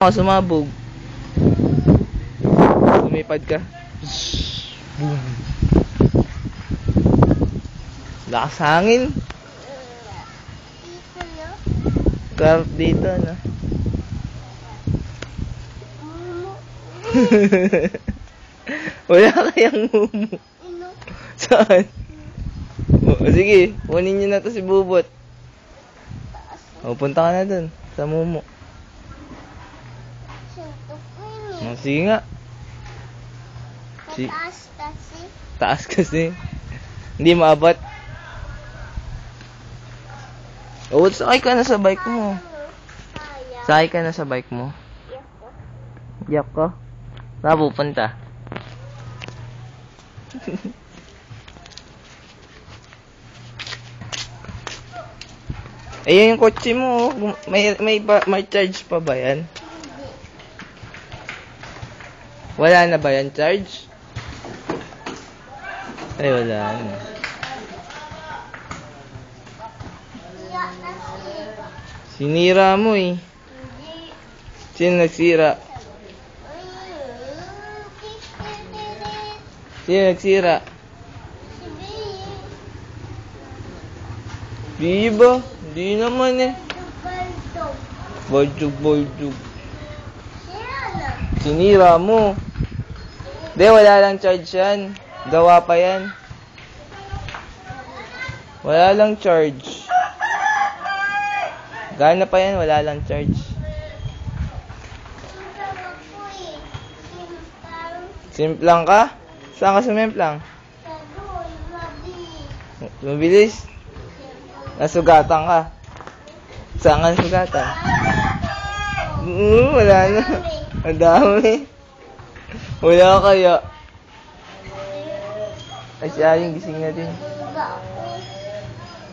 Sumabog. Lumipad ka. Boom. Lakas hangin. Carp dito, no? Wala kayang mumu. Saan? Sige, kunin nyo na to si Bubot. Punta ka na dun, sa mumu. Sige nga. Taas kasi. Hindi maabot. Sakay ka na sa bike mo. Sakay ka na sa bike mo. Yak ko. Saan pupunta? Ayun yung kotse mo. May charge pa ba yan? Wala na ba yan charge? Ay, wala na. Sinira mo eh. Sino nagsira? Sino nagsira? Di ba? Di naman eh. Baljug. Sinira mo. Di, wala lang charge yan. Gawa pa yan. Wala lang charge. Gana pa yan, wala lang charge. Simplang ka? Saan ka sumimplang? Mabilis? Nasugatan ka? Saan ka nasugatan? Wala na. Ang dami. Wala kaya. Ay, si Ayeng gising na din.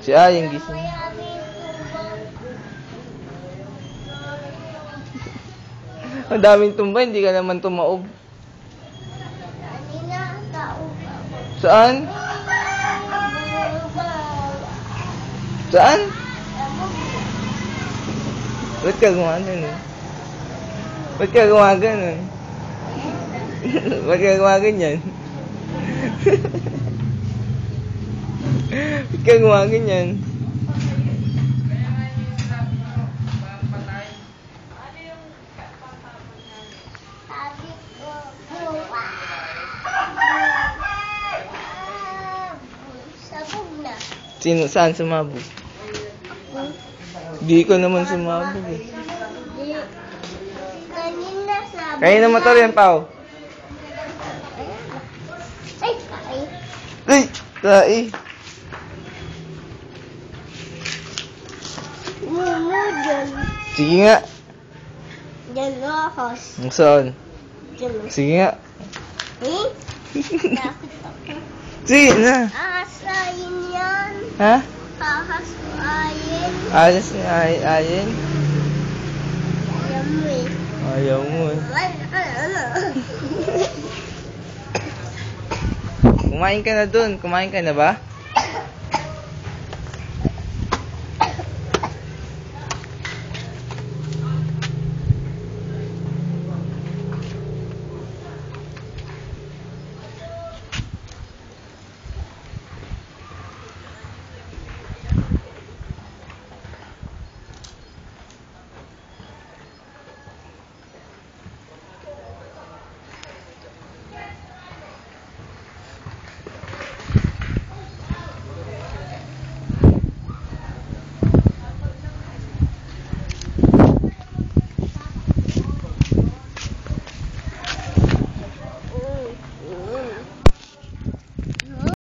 Si Ayeng gising. Ang daming tumba, hindi ka naman tumaob. Saan? Saan? Ba't ka gumagano? Ba't ka gumagano? Ba't ka gumaganyan? Ba't ka gumaganyan? Sino? Saan sumabog? Di ko naman sumabog eh. Kanina motor yan, Pao. Ay, kai. Sige nga. Diyan ahas. Saan? Sige nga. Sige na. Asayin yan. Ha? Ahasayin. Alas ni Ayen. Ayaw mo eh. Ayaw mo eh. Kumain ka na dun. Kumain ka na ba?